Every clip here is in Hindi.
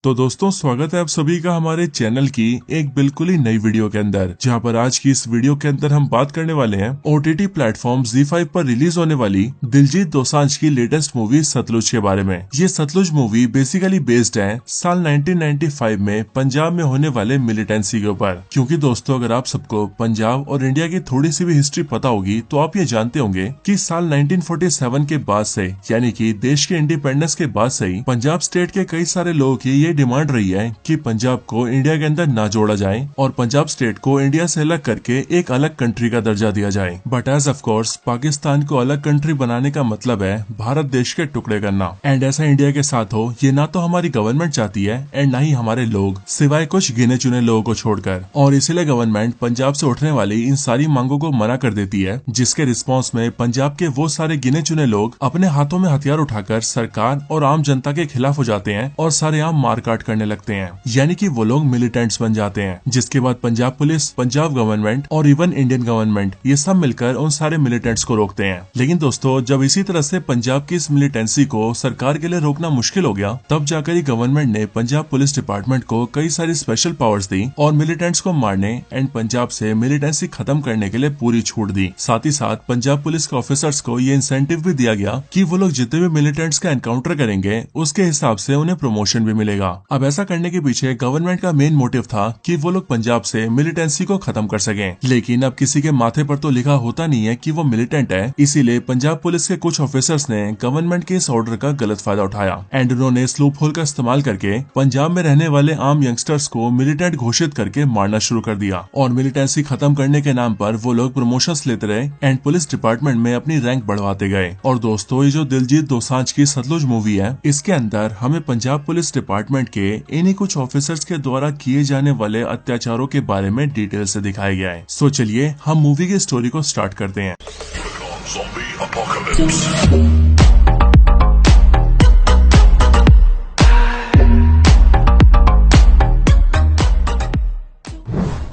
तो दोस्तों स्वागत है आप सभी का हमारे चैनल की एक बिल्कुल ही नई वीडियो के अंदर, जहां पर आज की इस वीडियो के अंदर हम बात करने वाले हैं ओटीटी प्लेटफॉर्म ZEE5 पर रिलीज होने वाली दिलजीत दोसांझ की लेटेस्ट मूवी सतलुज के बारे में। ये सतलुज मूवी बेसिकली बेस्ड है साल 1995 में पंजाब में होने वाले मिलिटेंसी के ऊपर। क्योंकि दोस्तों अगर आप सबको पंजाब और इंडिया की थोड़ी सी भी हिस्ट्री पता होगी तो आप ये जानते होंगे कि साल 1947 के बाद से, यानी कि देश के इंडिपेंडेंस के बाद से ही पंजाब स्टेट के कई सारे लोगों की ये डिमांड रही है कि पंजाब को इंडिया के अंदर ना जोड़ा जाए और पंजाब स्टेट को इंडिया से अलग करके एक अलग कंट्री का दर्जा दिया जाए। But as of course Pakistan को अलग कंट्री बनाने का मतलब है भारत देश के टुकड़े करना। एंड ऐसा इंडिया के साथ हो ये ना तो हमारी गवर्नमेंट चाहती है एंड ना ही हमारे लोग, सिवाय कुछ गिने चुने लोगों को छोड़कर। और इसीलिए गवर्नमेंट पंजाब से उठने वाली इन सारी मांगों को मना कर देती है, जिसके रिस्पॉन्स में पंजाब के वो सारे गिने चुने लोग अपने हाथों में हथियार उठाकर सरकार और आम जनता के खिलाफ हो जाते हैं और सारेआम मारकाट करने लगते हैं। यानी कि वो लोग मिलिटेंट्स बन जाते हैं, जिसके बाद पंजाब पुलिस, पंजाब गवर्नमेंट और इवन इंडियन गवर्नमेंट ये सब मिलकर उन सारे मिलिटेंट्स को रोकते हैं। लेकिन दोस्तों जब इसी तरह से पंजाब की इस मिलिटेंसी को सरकार के लिए रोकना मुश्किल हो गया, तब जाकर ही गवर्नमेंट ने पंजाब पुलिस डिपार्टमेंट को कई सारी स्पेशल पावर्स दी और मिलिटेंट्स को मारने एंड पंजाब से मिलिटेंसी खत्म करने के लिए पूरी छूट दी। साथ ही साथ पंजाब पुलिस के ऑफिसर्स को ये इंसेंटिव भी दिया गया कि वो लोग जितने भी मिलिटेंट्स का एनकाउंटर करेंगे उसके हिसाब से उन्हें प्रमोशन भी मिलेगा। अब ऐसा करने के पीछे गवर्नमेंट का मेन मोटिव था कि वो लोग पंजाब से मिलिटेंसी को खत्म कर सकें। लेकिन अब किसी के माथे पर तो लिखा होता नहीं है कि वो मिलिटेंट है, इसीलिए पंजाब पुलिस के कुछ ऑफिसर्स ने गवर्नमेंट के इस ऑर्डर का गलत फायदा उठाया एंड उन्होंने इस लूप होल का इस्तेमाल करके पंजाब में रहने वाले आम यंगस्टर्स को मिलिटेंट घोषित करके मारना शुरू कर दिया। और मिलिटेंसी खत्म करने के नाम पर वो लोग प्रमोशंस लेते रहे एंड पुलिस डिपार्टमेंट में अपनी रैंक बढ़वाते गए। और दोस्तों ये जो दिलजीत दोसांझ की सतलुज मूवी है, इसके अंदर हमें पंजाब पुलिस डिपार्टमेंट के इन्हीं कुछ ऑफिसर्स के द्वारा किए जाने वाले अत्याचारों के बारे में डिटेल से दिखाया गया है। सो चलिए हम मूवी की स्टोरी को स्टार्ट करते हैं।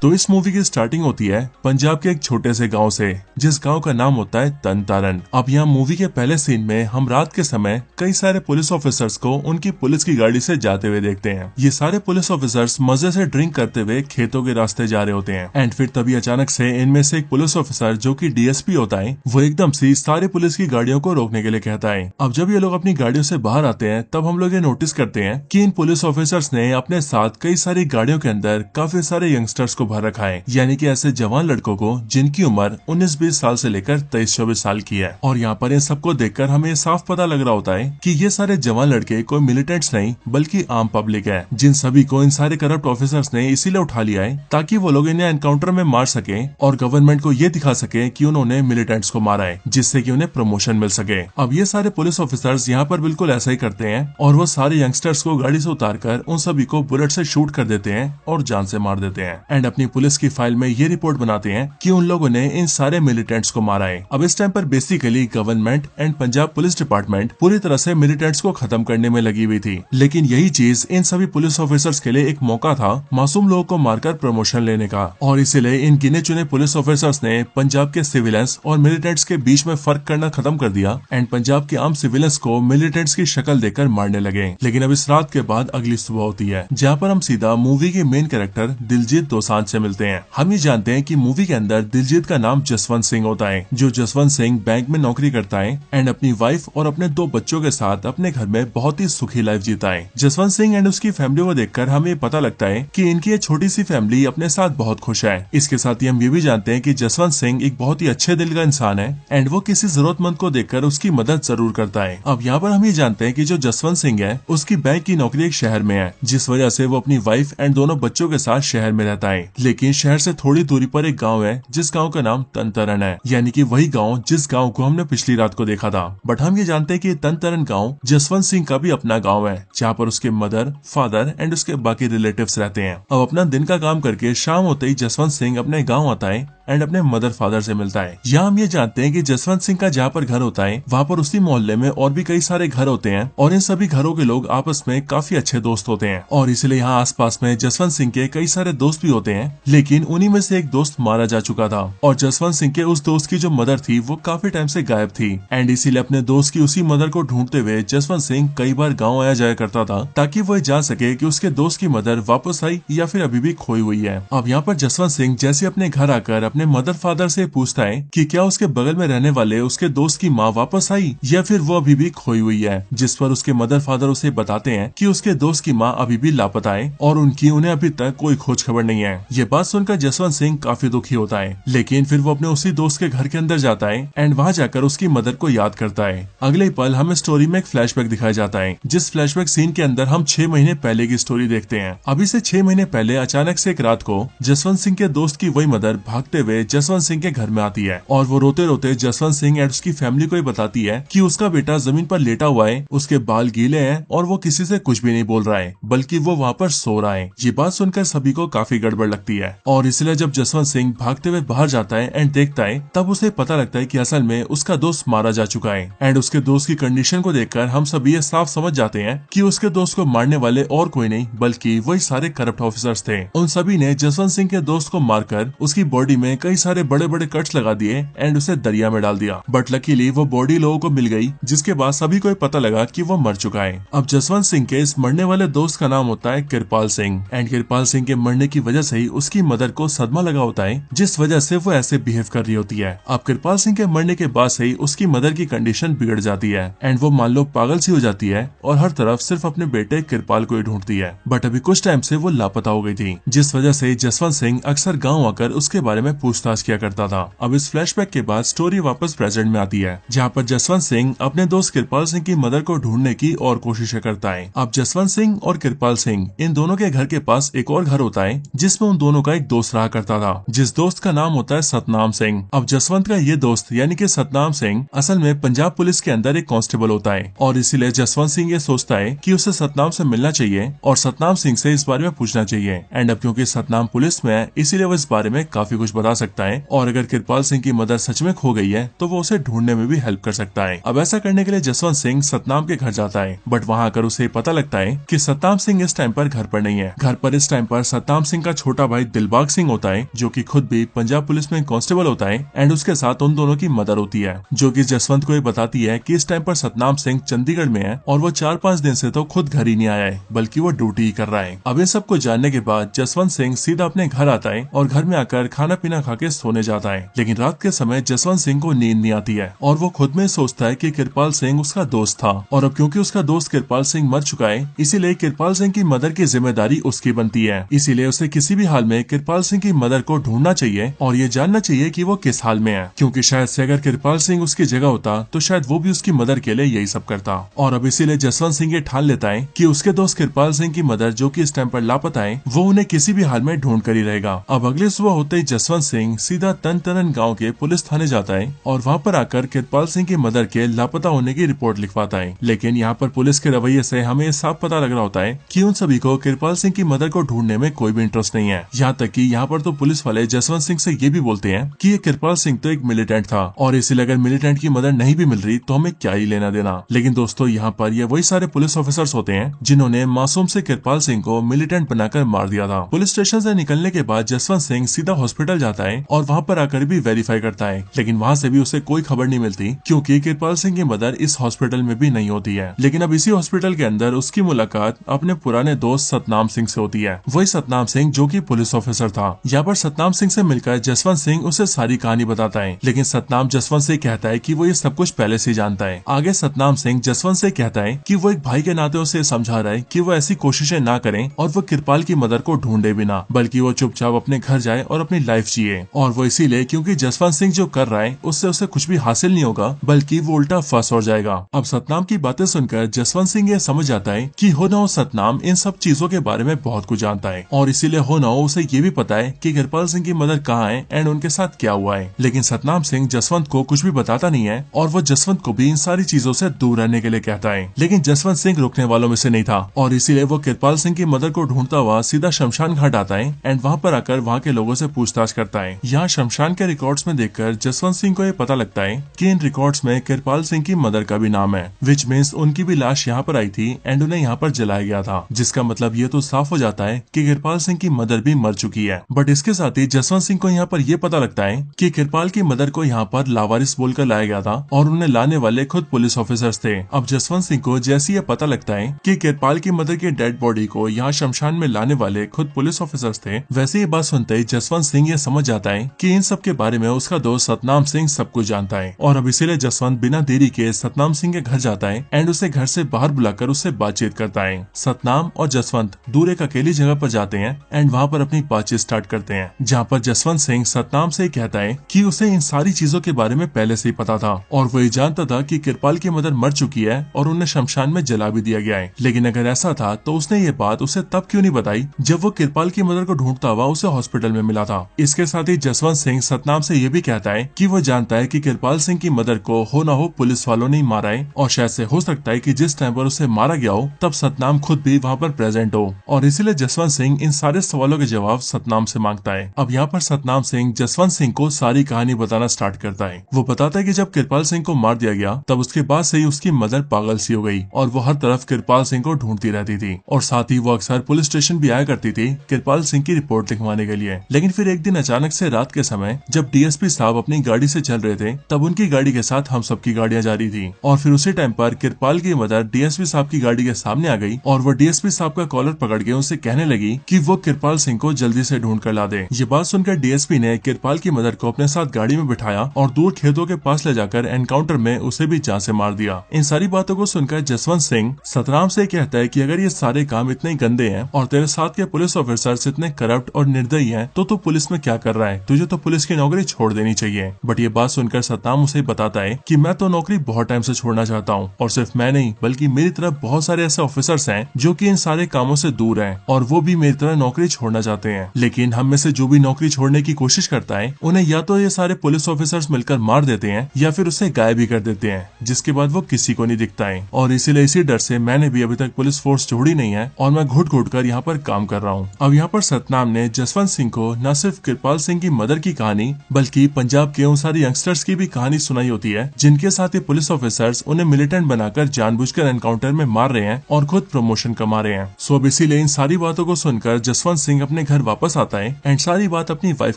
तो इस मूवी की स्टार्टिंग होती है पंजाब के एक छोटे से गांव से, जिस गांव का नाम होता है तनतारन। अब यहाँ मूवी के पहले सीन में हम रात के समय कई सारे पुलिस ऑफिसर्स को उनकी पुलिस की गाड़ी से जाते हुए देखते हैं। ये सारे पुलिस ऑफिसर्स मजे से ड्रिंक करते हुए खेतों के रास्ते जा रहे होते हैं एंड फिर तभी अचानक से इनमें से एक पुलिस ऑफिसर जो कि डीएसपी होता है, वो एकदम से सारे पुलिस की गाड़ियों को रोकने के लिए कहता है। अब जब ये लोग अपनी गाड़ियों से बाहर आते हैं तब हम लोग ये नोटिस करते हैं कि इन पुलिस ऑफिसर्स ने अपने साथ कई सारी गाड़ियों के अंदर काफी सारे यंगस्टर्स को भर रखा है, यानी कि ऐसे जवान लड़कों को जिनकी उम्र 19-20 साल से लेकर 23-24 साल की है। और यहाँ पर इन सबको देखकर हमें साफ पता लग रहा होता है कि ये सारे जवान लड़के कोई मिलिटेंट्स नहीं बल्कि आम पब्लिक है, जिन सभी को इन सारे करप्ट ऑफिसर्स ने इसीलिए उठा लिया है ताकि वो लोग इन्हें एनकाउंटर में मार सके और गवर्नमेंट को ये दिखा सके कि उन्होंने मिलिटेंट्स को मारा है, जिससे कि उन्हें प्रमोशन मिल सके। अब ये सारे पुलिस ऑफिसर्स यहाँ पर बिल्कुल ऐसा ही करते हैं और वो सारे यंगस्टर्स को गाड़ी से उतारकर उन सभी को बुलेट से शूट कर देते हैं और जान से मार देते हैं एंड अपनी पुलिस की फाइल में ये रिपोर्ट बनाते हैं कि उन लोगों ने इन सारे मिलिटेंट्स को मारा है। अब इस टाइम पर basically government and Punjab police department पूरी तरह से मिलिटेंट्स को खत्म करने में लगी हुई थी, लेकिन यही चीज इन सभी पुलिस ऑफिसर्स के लिए एक मौका था मासूम लोगों को मारकर प्रमोशन लेने का। और इसीलिए इन गिने चुने पुलिस ऑफिसर्स ने पंजाब के सिविलियंस और मिलिटेंट्स के बीच में फर्क करना खत्म कर दिया एंड पंजाब के आम सिविलियंस को मिलिटेंट्स की शक्ल देकर मारने लगे। लेकिन अब इस रात के बाद अगली सुबह होती है, जहाँ पर हम सीधा मूवी के मेन कैरेक्टर दिलजीत दोसांझ से मिलते हैं। हम ये जानते हैं कि मूवी के अंदर दिलजीत का नाम जसवंत सिंह होता है, जो जसवंत सिंह बैंक में नौकरी करता है एंड अपनी वाइफ और अपने 2 बच्चों के साथ अपने घर में बहुत ही सुखी लाइफ जीता है। जसवंत सिंह एंड उसकी फैमिली को देखकर हमें पता लगता है कि इनकी ये छोटी सी फैमिली अपने साथ बहुत खुश है। इसके साथ ही हम ये भी जानते हैं कि जसवंत सिंह एक बहुत ही अच्छे दिल का इंसान है एंड वो किसी जरूरतमंद को देखकर उसकी मदद जरूर करता है। अब यहाँ पर हम ये जानते हैं कि जो जसवंत सिंह है उसकी बैंक की नौकरी एक शहर में है, जिस वजह से वो अपनी वाइफ एंड दोनों बच्चों के साथ शहर में रहता है। लेकिन शहर से थोड़ी दूरी पर एक गांव है जिस गांव का नाम तनतरन है, यानी कि वही गांव जिस गांव को हमने पिछली रात को देखा था। बट हम ये जानते हैं कि तनतरन गांव जसवंत सिंह का भी अपना गांव है, जहां पर उसके मदर, फादर एंड उसके बाकी रिलेटिव्स रहते हैं। अब अपना दिन का काम करके शाम होते ही जसवंत सिंह अपने गांव आता है एंड अपने मदर फादर से मिलता है। यहाँ हम ये जानते हैं कि जसवंत सिंह का जहाँ पर घर होता है वहाँ पर उसी मोहल्ले में और भी कई सारे घर होते हैं और इन सभी घरों के लोग आपस में काफी अच्छे दोस्त होते हैं और इसलिए यहाँ आसपास में जसवंत सिंह के कई सारे दोस्त भी होते हैं। लेकिन उन्हीं में से एक दोस्त मारा जा चुका था और जसवंत सिंह के उस दोस्त की जो मदर थी वो काफी टाइम से गायब थी एंड इसीलिए अपने दोस्त की उसी मदर को ढूंढते हुए जसवंत सिंह कई बार गाँव आया जाया करता था ताकि वो जान सके कि उसके दोस्त की मदर वापस आई या फिर अभी भी खोई हुई है। अब यहाँ पर जसवंत सिंह जैसे अपने घर आकर अपने मदर फादर से पूछता है कि क्या उसके बगल में रहने वाले उसके दोस्त की माँ वापस आई या फिर वो अभी भी खोई हुई है, जिस पर उसके मदर फादर उसे बताते हैं कि उसके दोस्त की माँ अभी भी लापता है और उनकी उन्हें अभी तक कोई खोज खबर नहीं है। ये बात सुनकर जसवंत सिंह काफी दुखी होता है, लेकिन फिर वो अपने उसी दोस्त के घर के अंदर जाता है एंड वहाँ जाकर उसकी मदर को याद करता है। अगले पल हमें स्टोरी में एक फ्लैशबैक दिखाया जाता है, जिस फ्लैशबैक सीन के अंदर हम 6 महीने पहले की स्टोरी देखते हैं। अभी से 6 महीने पहले अचानक से एक रात को जसवंत सिंह के दोस्त की वही मदर भागते हुए जसवंत सिंह के घर में आती है और वो रोते रोते जसवंत सिंह एंड उसकी फैमिली को बताती है कि उसका बेटा जमीन पर लेटा हुआ है, उसके बाल गीले हैं और वो किसी से कुछ भी नहीं बोल रहा है बल्कि वो वहाँ पर सो रहा है। ये बात सुनकर सभी को काफी गड़बड़ लगती है और इसलिए जब जसवंत सिंह भागते हुए बाहर जाता है एंड देखता है तब उसे पता लगता है कि असल में उसका दोस्त मारा जा चुका है एंड उसके दोस्त की कंडीशन को देखकर हम सभी ये साफ समझ जाते हैं कि उसके दोस्त को मारने वाले और कोई नहीं बल्कि वही सारे करप्ट ऑफिसर्स थे। उन सभी ने जसवंत सिंह के दोस्त को मारकर उसकी बॉडी में कई सारे बड़े बड़े कट्स लगा दिए एंड उसे दरिया में डाल दिया, बट लकीली वो बॉडी लोगों को मिल गई, जिसके बाद सभी को पता लगा कि वो मर चुका है। अब जसवंत सिंह के इस मरने वाले दोस्त का नाम होता है कृपाल सिंह एंड कृपाल सिंह के मरने की वजह से ही उसकी मदर को सदमा लगा होता है, जिस वजह से वो ऐसे बिहेव कर रही होती है। अब कृपाल सिंह के मरने के बाद से ही उसकी मदर की कंडीशन बिगड़ जाती है एंड वो मान लो पागल सी हो जाती है और हर तरफ सिर्फ अपने बेटे कृपाल को ही ढूंढती है, बट अभी कुछ टाइम से वो लापता हो गई थी, जिस वजह से जसवंत सिंह अक्सर गाँव आकर उसके बारे में पूछताछ किया करता था। अब इस फ्लैशबैक के बाद स्टोरी वापस प्रेजेंट में आती है, जहाँ पर जसवंत सिंह अपने दोस्त कृपाल सिंह की मदर को ढूंढने की और कोशिशें करता है। अब जसवंत सिंह और कृपाल सिंह इन दोनों के घर के पास एक और घर होता है जिसमें उन दोनों का एक दोस्त रहा करता था, जिस दोस्त का नाम होता है सतनाम सिंह। अब जसवंत का ये दोस्त यानी कि सतनाम सिंह असल में पंजाब पुलिस के अंदर एक कांस्टेबल होता है और इसीलिए जसवंत सिंह ये सोचता है कि उसे सतनाम से मिलना चाहिए और सतनाम सिंह से इस बारे में पूछना चाहिए एंड अब क्योंकि सतनाम पुलिस में है इसीलिए वो इस बारे में काफी कुछ बता सकता है और अगर कृपाल सिंह की मदर सच में खो गई है तो वो उसे ढूंढने में भी हेल्प कर सकता है। अब ऐसा करने के लिए जसवंत सिंह सतनाम के घर जाता है, बट वहाँ आकर उसे पता लगता है कि सतनाम सिंह इस टाइम पर घर पर नहीं है। घर पर इस टाइम पर सतनाम सिंह का छोटा भाई दिलबाग सिंह होता है, जो कि खुद भी पंजाब पुलिस में कांस्टेबल होता है एंड उसके साथ उन दोनों की मदर होती है, जो कि जसवंत को ये बताती है कि इस टाइम पर सतनाम सिंह चंडीगढ़ में है और वो 4-5 दिन से तो खुद घर ही नहीं आया है बल्कि वो ड्यूटी ही कर रहा है। अब इन सब को जानने के बाद जसवंत सिंह सीधा अपने घर आता है और घर में आकर खाना पीना खा के सोने जाता है, लेकिन रात के समय जसवंत सिंह को नींद नहीं आती है और वो खुद में सोचता है कि कृपाल सिंह उसका दोस्त था और अब क्योंकि उसका दोस्त कृपाल सिंह मर चुका है इसीलिए कृपाल सिंह की मदर की जिम्मेदारी उसकी बनती है, इसीलिए उसे किसी भी हाल में कृपाल सिंह की मदर को ढूंढना चाहिए और ये जानना चाहिए कि वो किस हाल में है, क्योंकि शायद से अगर कृपाल सिंह उसकी जगह होता तो शायद वो भी उसकी मदर के लिए यही सब करता। और अब इसीलिए जसवंत सिंह ये ठान लेता है कि उसके दोस्त कृपाल सिंह की मदर जो कि इस टाइम पर लापता है वो उन्हें किसी भी हाल में ढूंढ कर ही रहेगा। अब अगले सुबह होते ही जसवंत सिंह सीधा तन गाँव के पुलिस थाने जाता है और वहाँ पर आकर कृपाल सिंह की मदर के लापता होने की रिपोर्ट लिखवाता है, लेकिन यहाँ पर पुलिस के रवैये से हमें साफ पता लग रहा होता है कि उन सभी को कृपाल सिंह की मदर को ढूंढने में कोई भी इंटरेस्ट नहीं है। यहाँ तक कि यहाँ पर तो पुलिस वाले जसवंत सिंह से ये भी बोलते हैं कि ये कृपाल सिंह तो एक मिलिटेंट था और इसीलिए अगर मिलिटेंट की मदर नहीं भी मिल रही तो हमें क्या ही लेना देना। लेकिन दोस्तों यहाँ पर ये वही सारे पुलिस ऑफिसर्स होते हैं जिन्होंने मासूम से कृपाल सिंह को मिलिटेंट बनाकर मार दिया था। पुलिस स्टेशन से निकलने के बाद जसवंत सिंह सीधा हॉस्पिटल जाता है और वहाँ पर आकर भी वेरीफाई करता है, लेकिन वहाँ से भी उसे कोई खबर नहीं मिलती क्योंकि कृपाल सिंह की मदर इस हॉस्पिटल में भी नहीं होती है। लेकिन अब इसी हॉस्पिटल के अंदर उसकी मुलाकात अपने पुराने दोस्त सतनाम सिंह से होती है, वही सतनाम सिंह जो कि पुलिस ऑफिसर था। यहाँ पर सतनाम सिंह से मिलकर जसवंत सिंह उसे सारी कहानी बताता है, लेकिन सतनाम जसवंत से कहता है कि वो ये सब कुछ पहले से जानता है। आगे सतनाम सिंह जसवंत से कहता है कि वो एक भाई के नाते उसे समझा रहा है कि वो ऐसी कोशिशें ना करें और वो कृपाल की मदर को ढूंढे बिना, बल्कि वो चुपचाप अपने घर जाए और अपनी लाइफ जिए। और वो इसीलिए क्योंकि जसवंत सिंह जो कर रहा है उससे उसे कुछ भी हासिल नहीं होगा बल्कि वो उल्टा फंस हो जाएगा। अब सतनाम की बातें सुनकर जसवंत सिंह ये समझ जाता है कि हो ना हो सतनाम इन सब चीजों के बारे में बहुत कुछ जानता है और इसीलिए हो ना हो उसे ये भी पता है कि कृपाल सिंह की मदर कहाँ है एंड उनके साथ क्या हुआ है। लेकिन सतनाम सिंह जसवंत को कुछ भी बताता नहीं है और वो जसवंत को भी इन सारी चीजों से दूर रहने के लिए कहता है। लेकिन जसवंत सिंह रुकने वालों में से नहीं था और इसीलिए वो कृपाल सिंह की मदर को ढूंढता हुआ सीधा शमशान घाट आता है एंड वहाँ पर आकर वहाँ के लोगों से पूछताछ करता होता है। यहाँ शमशान के रिकॉर्ड्स में देखकर जसवंत सिंह को ये पता लगता है कि इन रिकॉर्ड्स में किरपाल सिंह की मदर का भी नाम है, विच मीन्स उनकी भी लाश यहाँ पर आई थी एंड उन्हें यहाँ पर जलाया गया था, जिसका मतलब ये तो साफ हो जाता है कि किरपाल सिंह की मदर भी मर चुकी है। बट इसके साथ ही जसवंत सिंह को यहाँ पर यह पता लगता है कि किरपाल की मदर को यहाँ पर लावारिस बोलकर लाया गया था और उन्हें लाने वाले खुद पुलिस ऑफिसर्स थे। अब जसवंत सिंह को जैसे ये पता लगता है कि किरपाल की मदर की डेड बॉडी को यहाँ शमशान में लाने वाले खुद पुलिस ऑफिसर्स थे, वैसे ये बात सुनते ही जसवंत सिंह ये समझ जाता है कि इन सब के बारे में उसका दोस्त सतनाम सिंह सब कुछ जानता है। और अब इसीलिए जसवंत बिना देरी के सतनाम सिंह के घर जाता है एंड उसे घर से बाहर बुलाकर उससे बातचीत करता है। सतनाम और जसवंत दूर एक अकेली जगह पर जाते हैं एंड वहाँ पर अपनी बातचीत स्टार्ट करते हैं, जहाँ पर जसवंत सिंह सतनाम से कहता है कि उसे इन सारी चीजों के बारे में पहले से ही पता था और वो ये जानता था कि किरपाल की मदर मर चुकी है और उन्हें शमशान में जला भी दिया गया है। लेकिन अगर ऐसा था तो उसने ये बात उसे तब क्यों नहीं बताई जब वो किरपाल की मदर को ढूंढता हुआ उसे हॉस्पिटल में मिला था। इसके साथ ही जसवंत सिंह सतनाम से ये भी कहता है कि वो जानता है कि किरपाल सिंह की मदर को हो ना हो पुलिस वालों ने मारा है और शायद से हो सकता है कि जिस टाइम पर उसे मारा गया हो तब सतनाम खुद भी वहाँ पर प्रेजेंट हो, और इसीलिए जसवंत सिंह इन सारे सवालों के जवाब सतनाम से मांगता है। अब यहाँ पर सतनाम सिंह जसवंत सिंह को सारी कहानी बताना स्टार्ट करता है। वो बताता है कि जब किरपाल सिंह को मार दिया गया तब उसके बाद से ही उसकी मदर पागल सी हो गई और वो हर तरफ किरपाल सिंह को ढूंढती रहती थी और साथ ही वो अक्सर पुलिस स्टेशन भी आया करती थी किरपाल सिंह की रिपोर्ट लिखवाने के लिए। लेकिन फिर एक दिन अचानक से रात के समय जब डीएसपी साहब अपनी गाड़ी से चल रहे थे तब उनकी गाड़ी के साथ हम सबकी गाड़ियां जा रही थी और फिर उसी टाइम पर किरपाल की मदर डीएसपी साहब की गाड़ी के सामने आ गई और वो डीएसपी साहब का कॉलर पकड़ के उनसे कहने लगी कि वो किरपाल सिंह को जल्दी से ढूंढ कर ला दे। ये बात सुनकर डीएसपी ने किरपाल की मदर को अपने साथ गाड़ी में बिठाया और दूर खेतों के पास ले जाकर एनकाउंटर में उसे भी जान से मार दिया। इन सारी बातों को सुनकर जसवंत सिंह सतराम से कहता है कि अगर ये सारे काम इतने गंदे हैं और तेरे साथ के पुलिस ऑफिसर्स इतने करप्ट और निर्दयी हैं तो तू पुलिस में क्या कर रहा है, तुझे तो पुलिस की नौकरी छोड़ देनी चाहिए। बट ये बात सुनकर सतनाम उसे बताता है कि मैं तो नौकरी बहुत टाइम से छोड़ना चाहता हूँ और सिर्फ मैं नहीं बल्कि मेरी तरफ बहुत सारे ऐसे ऑफिसर्स हैं जो कि इन सारे कामों से दूर हैं और वो भी मेरी तरह नौकरी छोड़ना चाहते हैं। लेकिन हम में से जो भी नौकरी छोड़ने की कोशिश करता है उन्हें या तो ये सारे पुलिस ऑफिसर्स मिलकर मार देते हैं या फिर उसे गायब भी कर देते हैं, जिसके बाद वो किसी को नहीं दिखता है। और इसीलिए इसी डर से मैंने भी अभी तक पुलिस फोर्स छोड़ी नहीं है और मैं घुट घुट कर यहाँ पर काम कर रहा हूँ। अब यहाँ पर सतनाम ने जसवंत सिंह को न सिर्फ किरपाल सिंह की मदर की कहानी बल्कि पंजाब के उन सारे यंगस्टर्स की भी कहानी सुनाई होती है जिनके साथ ही पुलिस ऑफिसर्स उन्हें मिलिटेंट बनाकर जानबूझकर एनकाउंटर में मार रहे हैं और खुद प्रमोशन कमा रहे हैं। सो अब इसीलिए इन सारी बातों को सुनकर जसवंत सिंह अपने घर वापस आता है एंड सारी बात अपनी वाइफ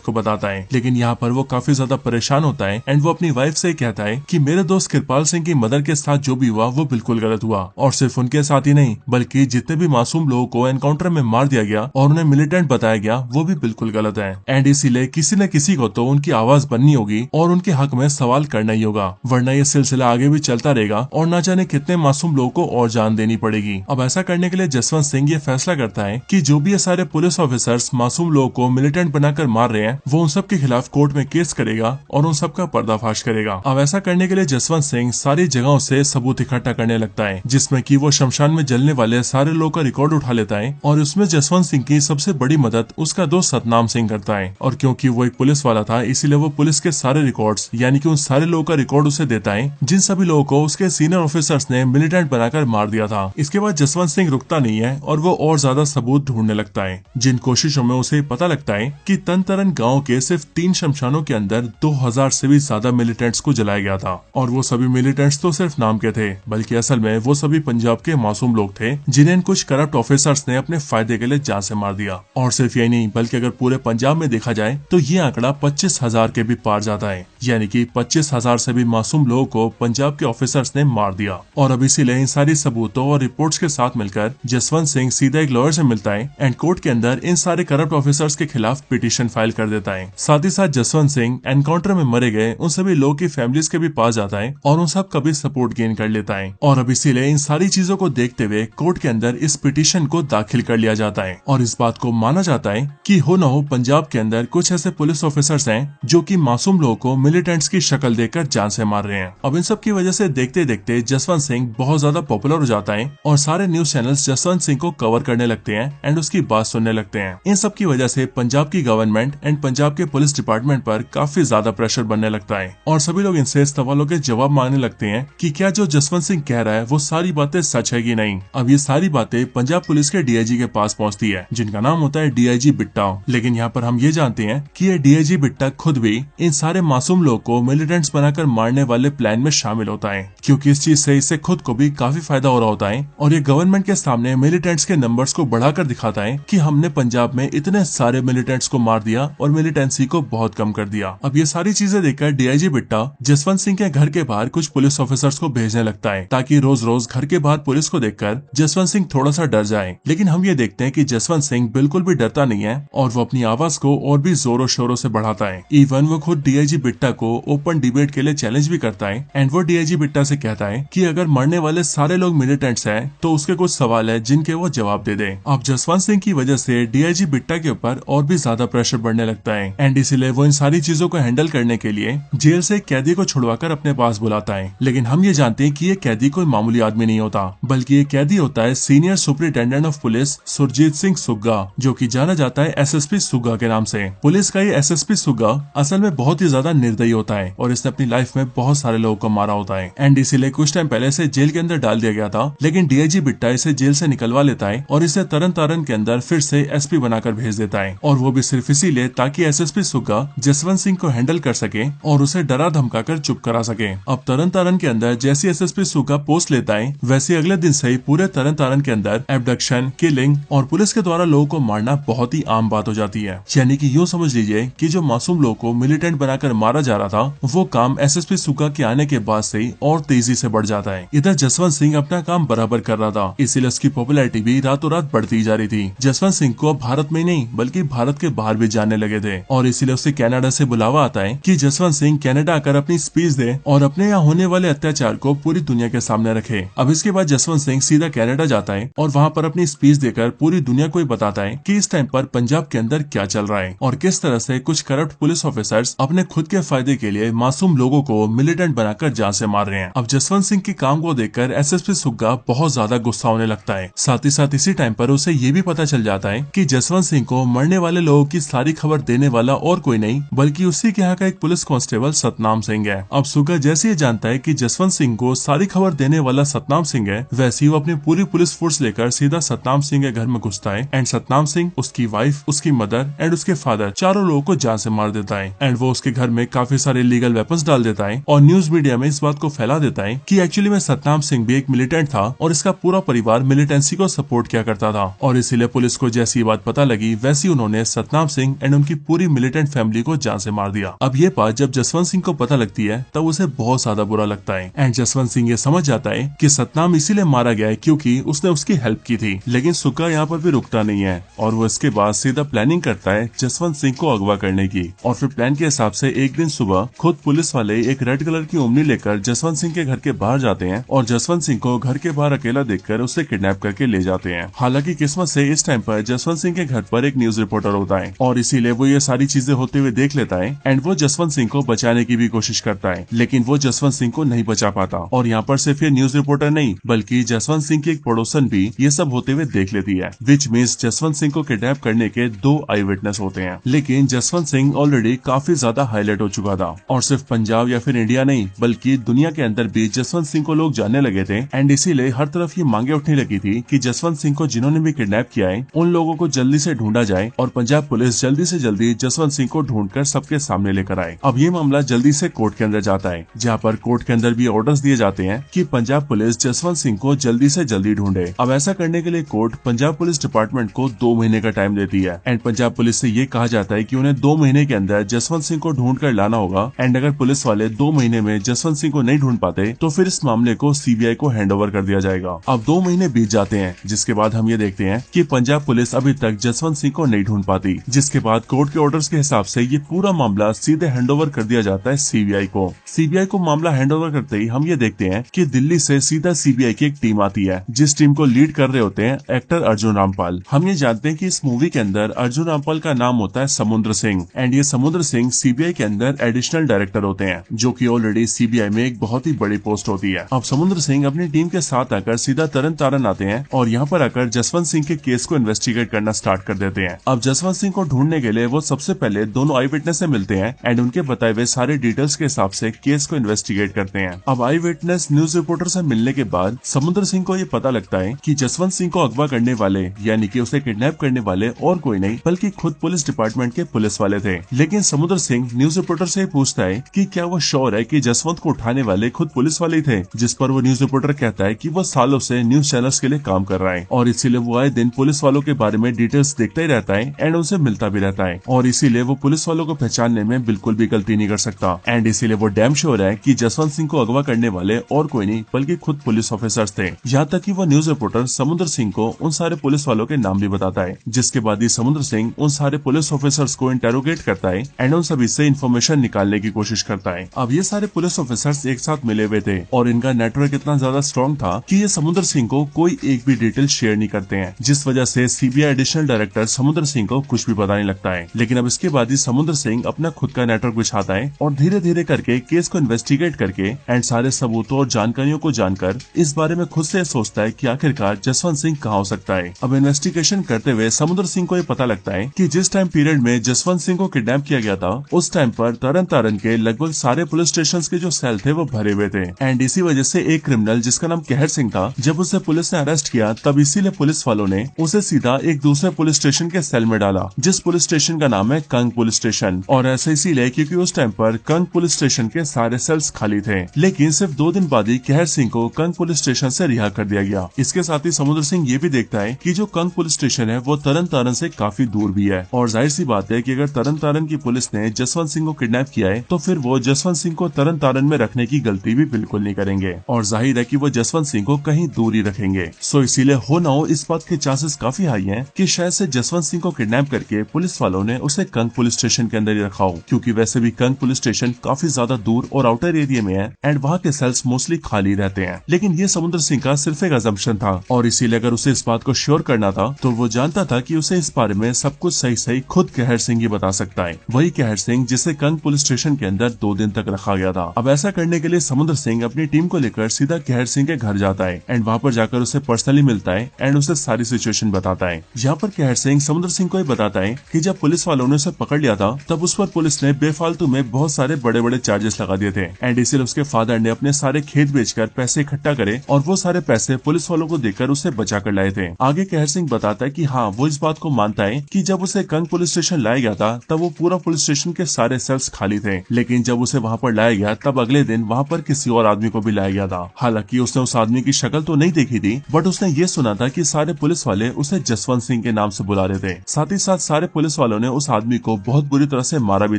को बताता है। लेकिन यहाँ पर वो काफी ज्यादा परेशान होता है एंड वो अपनी वाइफ से कहता है कि मेरे दोस्त किरपाल सिंह की मदर के साथ जो भी हुआ वो बिल्कुल गलत हुआ और सिर्फ उनके साथ ही नहीं बल्कि जितने भी मासूम लोगों को एनकाउंटर में मार दिया गया और उन्हें मिलिटेंट बताया गया वो भी बिल्कुल गलत है। एंड इसीलिए किसी न किसी को तो उनकी आवाज बननी होगी और उनके हक में सवाल करना ही होगा, वरना ये सिलसिला आगे भी चलता रहेगा और न जाने कितने मासूम लोगों को और जान देनी पड़ेगी। अब ऐसा करने के लिए जसवंत सिंह ये फैसला करता है कि जो भी ये सारे पुलिस ऑफिसर्स मासूम लोगों को मिलिटेंट बनाकर मार रहे हैं वो उन सब के खिलाफ कोर्ट में केस करेगा और उन सब का पर्दाफाश करेगा। अब ऐसा करने के लिए जसवंत सिंह सारी जगहों से सबूत इकट्ठा करने लगता है जिसमें कि वो शमशान में जलने वाले सारे लोगों का रिकॉर्ड उठा लेता है और उसमें जसवंत सिंह की सबसे बड़ी मदद उसका दोस्त सतनाम सिंह करता है। और क्योंकि वो एक पुलिस वाला था इसीलिए वो पुलिस के सारे रिकॉर्ड्स यानी कि उन सारे लोगों का रिकॉर्ड उसे देता है जिन सभी लोगों को उसके सीनियर ऑफिसर्स ने मिलिटेंट बनाकर मार दिया था। इसके बाद जसवंत सिंह रुकता नहीं है और वो और ज्यादा सबूत ढूंढने लगता है, जिन कोशिशों में उसे पता लगता है कि तनतरन गांव के सिर्फ 3 शमशानों के अंदर 2000 से भी ज्यादा मिलिटेंट्स को जलाया गया था और वो सभी मिलिटेंट्स तो सिर्फ नाम के थे बल्कि असल में वो सभी पंजाब के मासूम लोग थे जिन्हें कुछ करप्ट ऑफिसर्स ने अपने फायदे के लिए जान से मार दिया। और सिर्फ यही नहीं बल्कि अगर पूरे पंजाब में देखा जाए तो ये आंकड़ा 25,000 के भी पार जाता है, यानी कि 25,000 से भी मासूम लोगों को पंजाब के ऑफिसर्स ने मार दिया। और अब इसीलिए इन सारी सबूतों और रिपोर्ट्स के साथ मिलकर जसवंत सिंह सीधा एक लॉयर से मिलता है एंड कोर्ट के अंदर इन सारे करप्ट ऑफिसर्स के खिलाफ पिटीशन फाइल कर देता है। साथ ही साथ जसवंत सिंह एनकाउंटर में मरे गए उन सभी लोगों की फैमिलीज के भी पास जाता है और उन सब का भी सपोर्ट गेन कर लेता है। और अब इसीलिए इन सारी चीजों को देखते हुए कोर्ट के अंदर इस पिटीशन को दाखिल कर लिया जाता है और इस बात को माना जाता है कि हो न हो पंजाब के अंदर कुछ ऐसे पुलिस ऑफिसर्स हैं जो कि मासूम लोगों को मिलिटेंट्स की शक्ल देखकर जान से मार रहे हैं। अब इन सब की वजह से देखते देखते जसवंत सिंह बहुत ज्यादा पॉपुलर हो जाता है और सारे न्यूज चैनल्स जसवंत सिंह को कवर करने लगते हैं एंड उसकी बात सुनने लगते हैं। इन सब की वजह से पंजाब की गवर्नमेंट एंड पंजाब के पुलिस डिपार्टमेंट पर काफी ज्यादा प्रेशर बनने लगता है और सभी लोग इनसे सवालों के जवाब मांगने लगते हैं कि क्या जो जसवंत सिंह कह रहा है वो सारी बातें सच है कि नहीं। अब ये सारी बातें पंजाब पुलिस के डीआईजी के पास पहुंचती है, जिनका नाम होता है डीआईजी बिट्टा। लेकिन यहाँ पर हम ये जानते हैं कि ये डीआईजी बिट्टा खुद भी इन सारे मासूम लोग को मिलिटेंट्स बनाकर मारने वाले प्लान में शामिल होता है, क्योंकि इस चीज से इससे खुद को भी काफी फायदा हो रहा होता है और ये गवर्नमेंट के सामने मिलिटेंट्स के नंबर्स को बढ़ाकर दिखाता है कि हमने पंजाब में इतने सारे मिलिटेंट्स को मार दिया और मिलिटेंसी को बहुत कम कर दिया। अब ये सारी चीजें देखकर डीआईजी बिट्टा जसवंत सिंह के घर के बाहर कुछ पुलिस ऑफिसर्स को भेजने लगता है ताकि रोज रोज घर के बाहर पुलिस को देखकर जसवंत सिंह थोड़ा सा डर जाए। लेकिन हम ये देखते हैं कि जसवंत सिंह बिल्कुल भी डरता नहीं है और वो अपनी आवाज को और भी जोरों शोरों से बढ़ाता है। इवन वो खुद डीआईजी बिट्टा को ओपन डिबेट के लिए चैलेंज भी करता है एंड वो डीआईजी बिट्टा से कहता है कि अगर मरने वाले सारे लोग मिलिटेंट्स हैं तो उसके कुछ सवाल है जिनके वो जवाब दे दे। अब जसवंत सिंह की वजह से डीआईजी बिट्टा के ऊपर और भी ज्यादा प्रेशर बढ़ने लगता है एंड इसीलिए वो इन सारी चीजों को हैंडल करने के लिए जेल से एक कैदी को छुड़वाकर अपने पास बुलाता है। लेकिन हम ये जानते हैं कि ये कैदी कोई मामूली आदमी नहीं होता, बल्कि ये कैदी होता है senior superintendent of police Surjeet Singh Sugga, जो कि जाना जाता है एसएसपी सुग्गा के नाम से। पुलिस का ये एसएसपी सुग्गा असल में बहुत ही ज्यादा निर्दयी होता है और इसने अपनी लाइफ में बहुत सारे लोगों को मारा होता है एंड इसीलिए कुछ टाइम पहले से जेल के अंदर डाल दिया गया था। लेकिन डीआईजी बिट्टा इसे जेल से निकलवा लेता है और इसे तरन तारन के अंदर फिर से एसपी बनाकर भेज देता है, और वो भी सिर्फ इसीलिए ताकि एसएसपी सुग्गा जसवंत सिंह को हैंडल कर सके और उसे डरा धमका कर चुप करा सके। अब तरन तारन के अंदर जैसी एसएसपी सुग्गा पोस्ट लेता है वैसे अगले दिन से ही पूरे तरन तारन के अंदर एब्डक्शन, किलिंग और पुलिस के द्वारा लोगों को मारना बहुत ही आम बात हो जाती है। यानी कि यूँ समझ लीजिए कि जो मासूम लोगों को मिलिटेंट बनाकर मारा जा रहा था वो काम एसएसपी सुग्गा के आने के बाद से और तेजी से बढ़ जाता है। इधर जसवंत सिंह अपना काम बराबर कर रहा था, इसीलिए उसकी पॉपुलैरिटी भी रातों रात बढ़ती जा रही थी। जसवंत सिंह को भारत में ही नहीं बल्कि भारत के बाहर भी जानने लगे थे और इसीलिए उसे कनाडा से बुलावा आता है कि जसवंत सिंह कनाडा आकर अपनी स्पीच दे और अपने यहाँ होने वाले अत्याचार को पूरी दुनिया के सामने रखे। अब इसके बाद जसवंत सिंह सीधा कनाडा जाता है और वहाँ पर अपनी स्पीच देकर पूरी दुनिया को बताता है कि इस टाइम पर पंजाब के अंदर क्या चल रहा है और किस तरह से कुछ करप्ट पुलिस ऑफिसर्स अपने खुद के फायदे के लिए मासूम लोगों को मिलिटेंट बनाकर जान से मार रहे हैं। अब जसवंत सिंह के काम को देखकर एसएसपी सुग्गा बहुत ज्यादा गुस्सा होने लगता है। साथ ही साथ इसी टाइम पर उसे ये भी पता चल जाता है कि जसवंत सिंह को मरने वाले लोगों की सारी खबर देने वाला और कोई नहीं बल्कि उसी के यहाँ का एक पुलिस कांस्टेबल सतनाम सिंह है। अब सुग्गा जैसे ये जानता है कि जसवंत सिंह को सारी खबर देने वाला सतनाम सिंह है, वैसे ही वो अपनी पूरी पुलिस फोर्स लेकर सीधा सतनाम सिंह के घर में घुसता है एंड सतनाम सिंह, उसकी वाइफ, उसकी मदर एंड उसके फादर चारों लोगों को जान से मार देता है एंड वो उसके घर में काफी सारे लीगल वेपन्स डाल देता है और न्यूज मीडिया में इस बात को फैला देता है कि एक्चुअली में सतनाम सिंह भी एक मिलिटेंट था और इसका पूरा परिवार मिलिटेंसी को सपोर्ट किया करता था। और इसीलिए पुलिस को जैसी ये बात पता लगी वैसी उन्होंने सतनाम सिंह एंड उनकी पूरी मिलिटेंट फैमिली को जान से मार दिया। अब ये बात जब जसवंत सिंह को पता लगती है तब उसे बहुत ज्यादा बुरा लगता है एंड जसवंत सिंह ये समझ जाता है कि सतनाम इसीलिए मारा गया है क्योंकि उसने उसकी हेल्प की थी। लेकिन सुग्गा यहाँ पर भी रुकता नहीं है और वो इसके बाद सीधा प्लानिंग करता है जसवंत सिंह को अगवा करने की। और फिर प्लान के हिसाब से एक दिन सुबह खुद पुलिस वाले एक रेड कलर की ओमनी लेकर जसवंत सिंह के घर के बाहर जाते हैं और जसवंत सिंह को घर के बाहर अकेला देखकर उसे किडनैप करके ले जाते हैं। हालांकि किस्मत से इस टाइम पर जसवंत सिंह के घर पर एक न्यूज रिपोर्टर होता है और इसीलिए वो ये सारी चीजें होते हुए देख लेता है एंड वो जसवंत सिंह को बचाने की भी कोशिश करता है, लेकिन वो जसवंत सिंह को नहीं बचा पाता। और यहाँ पर सिर्फ ये न्यूज रिपोर्टर नहीं बल्कि जसवंत सिंह की एक पड़ोसन भी ये सब होते हुए देख लेती है, विच मीन्स जसवंत सिंह को किडनैप करने के 2 आई विटनेस होते हैं। लेकिन जसवंत सिंह ऑलरेडी काफी ज्यादा हाईलाइट हो चुका था और सिर्फ पंजाब या फिर इंडिया नहीं बल्कि दुनिया के अंदर भी जसवंत सिंह को लोग जानने लगे थे एंड इसीलिए हर तरफ ये मांगे उठने लगी थी कि जसवंत सिंह को जिन्होंने भी किडनैप किया है उन लोगों को जल्दी से ढूंढा जाए और पंजाब पुलिस जल्दी से जल्दी जसवंत सिंह को ढूंढकर सबके सामने लेकर आए। अब ये मामला जल्दी से कोर्ट के अंदर जाता है जहाँ पर कोर्ट के अंदर भी ऑर्डर्स दिए जाते हैं कि पंजाब पुलिस जसवंत सिंह को जल्दी से जल्दी ढूंढे। अब ऐसा करने के लिए कोर्ट पंजाब पुलिस डिपार्टमेंट को 2 महीने का टाइम देती है एंड पंजाब पुलिस से ये कहा जाता है कि उन्हें 2 महीने के अंदर जसवंत सिंह को ढूंढ कर लाना होगा एंड अगर पुलिस वाले 2 महीने में जसवंत सिंह को नहीं ढूंढ पाते तो फिर इस मामले को सीबीआई को हैंडओवर कर दिया जाएगा। अब 2 महीने बीत जाते हैं जिसके बाद हम ये देखते हैं कि पंजाब पुलिस अभी तक जसवंत सिंह को नहीं ढूंढ पाती, जिसके बाद कोर्ट के ऑर्डर्स के हिसाब से ये पूरा मामला सीधे हैंडओवर कर दिया जाता है सीबीआई को। सीबीआई को मामला हैंडओवर करते ही हम ये देखते हैं कि दिल्ली से सीधा सीबीआई की एक टीम आती है जिस टीम को लीड कर रहे होते हैं एक्टर अर्जुन रामपाल। हम ये जानते हैं कि इस मूवी के अंदर अर्जुन रामपाल का नाम होता है समुद्र सिंह एंड ये समुद्र सिंह सीबीआई के अंदर एडिशनल डायरेक्टर होते हैं, जो कि ऑलरेडी सीबीआई में एक बहुत ही बड़ी पोस्ट होती है। अब समुद्र सिंह अपनी टीम के साथ आकर सीधा तरन तारन आते हैं और यहाँ पर आकर जसवंत सिंह के केस को इन्वेस्टिगेट करना स्टार्ट कर देते हैं। अब जसवंत सिंह को ढूंढने के लिए वो सबसे पहले दोनों आई विटनेस से मिलते हैं एंड उनके बताए हुए सारे डिटेल्स के हिसाब से केस को इन्वेस्टिगेट करते हैं। अब आई विटनेस न्यूज रिपोर्टर से मिलने के बाद समुद्र सिंह को ये पता लगता है कि जसवंत सिंह को अगवा करने वाले यानी कि उसे किडनैप करने वाले और कोई नहीं बल्कि खुद पुलिस डिपार्टमेंट के पुलिस वाले थे। लेकिन समुद्र सिंह न्यूज रिपोर्टर से पूछता है कि क्या वो श्योर है कि जसवंत को उठाने वाले खुद पुलिस वाले थे, जिस पर वो न्यूज रिपोर्टर कहता है कि वो सालों से न्यूज चैनल्स के लिए काम कर रहा है और इसीलिए वो आए दिन पुलिस वालों के बारे में डिटेल्स देखता ही रहता है एंड उनसे मिलता भी रहता है और इसीलिए वो पुलिस वालों को पहचानने में बिल्कुल भी गलती नहीं कर सकता एंड इसीलिए वो डैम श्योर है कि जसवंत सिंह को अगवा करने वाले और कोई नहीं बल्कि खुद पुलिस ऑफिसर्स थे। यहाँ तक कि वो न्यूज रिपोर्टर समुद्र सिंह को उन सारे पुलिस वालों के नाम भी बताता है, जिसके बाद ही समुद्र सिंह उन सारे पुलिस ऑफिसर्स को इंटेरोगेट करता है एंड उन सभी से इन्फॉर्मेशन निकालने की कोशिश करता है। अब ये सारे पुलिस ऑफिसर्स एक साथ मिले हुए थे और इनका नेटवर्क इतना ज्यादा स्ट्रॉन्ग था कि ये समुद्र सिंह को कोई एक भी डिटेल शेयर नहीं करते हैं, जिस वजह से सीबीआई एडिशनल डायरेक्टर समुद्र सिंह को कुछ भी पता नहीं लगता है। लेकिन अब इसके बाद ही समुद्र सिंह अपना खुद का नेटवर्क बिछाता है और धीरे धीरे करके केस को इन्वेस्टिगेट करके एंड सारे सबूतों और जानकारियों को जानकर इस बारे में खुद से सोचता है कि आखिरकार जसवंत सिंह कहाँ हो सकता है। अब इन्वेस्टिगेशन करते हुए समुद्र सिंह को ये पता लगता है कि जिस टाइम पीरियड में जसवंत सिंह को किडनैप किया गया था उस टाइम पर तरन तारन के लगभग सारे पुलिस स्टेशन के जो सेल थे वो भरे हुए थे एंड इसी वजह से एक क्रिमिनल जिसका नाम कहर सिंह था, जब उसे पुलिस ने अरेस्ट किया तब इसीलिए पुलिस वालों ने उसे सीधा एक दूसरे पुलिस स्टेशन के सेल में डाला, जिस पुलिस स्टेशन का नाम है कंग पुलिस स्टेशन। और ऐसा इसीलिए क्योंकि उस टाइम पर कंग पुलिस स्टेशन के सारे सेल्स खाली थे। लेकिन सिर्फ 2 दिन बाद ही कहर सिंह को कंग पुलिस स्टेशन से रिहा कर दिया गया। इसके साथ ही समुद्र सिंह ये भी देखता है कि जो कंग पुलिस स्टेशन है वो तरन तारन से काफी दूर भी है और जाहिर सी बात है कि अगर तरन तारन की पुलिस ने जसवंत सिंह को किडनैप किया है तो फिर वो जसवंत सिंह को तरन तारन में रखने की गलती भी बिल्कुल नहीं करेंगे और जाहिर है कि वो जसवंत सिंह को कहीं दूर ही रखेंगे। सो इसीलिए हो ना हो इस बात के चांसेस काफी हाई हैं कि शायद से जसवंत सिंह को किडनैप करके पुलिस वालों ने उसे कंग पुलिस स्टेशन के अंदर ही रखा हो, क्योंकि वैसे भी कंग पुलिस स्टेशन काफी ज्यादा दूर और आउटर एरिया में है एंड वहाँ के सेल्स मोस्टली खाली रहते हैं। लेकिन ये समुद्र सिंह का सिर्फ एक अजम्पशन था और इसीलिए अगर उसे इस बात को श्योर करना था तो वो जानता था कि उसे इस बारे में सब कुछ सही सही खुद कहर सिंह ही बता सकता है, वही कहर सिंह जिसे कंग पुलिस स्टेशन के अंदर 2 दिन तक रखा गया था। अब ऐसा करने के लिए समुद्र सिंह अपनी टीम को लेकर सीधा कहर सिंह के घर जाता है एंड वहाँ पर जाकर उसे पर्सनली मिलता है एंड उसे सारी सिचुएशन बताता है। यहाँ पर कहर सिंह समुद्र सिंह को बताता है कि जब पुलिस वालों ने उसे पकड़ लिया था तब उस पर पुलिस ने बेफालतू में बहुत सारे बड़े बड़े चार्जेस लगा दिए थे एंड इसलिए उसके फादर ने अपने सारे खेत बेचकर पैसे इकट्ठा करे और वो सारे पैसे पुलिस वालों को देकर उसे बचा कर लाए थे। आगे कहर सिंह बताता है कि हाँ वो इस बात को मानता है कि जब उसे कंग पुलिस स्टेशन लाया गया था तब वो पूरा पुलिस स्टेशन के सारे सेल्स खाली थे, लेकिन जब उसे वहाँ पर लाया गया तब अगले दिन वहाँ पर किसी और आदमी को भी लाया गया था। हालांकि उसने उस आदमी की शक्ल तो नहीं देखी थी बट उसने ये सुना था कि सारे पुलिस वाले उसे जसवंत सिंह के नाम से बुला रहे थे। साथ ही साथ सारे पुलिस वालों ने उस आदमी को बहुत बुरी तरह से मारा भी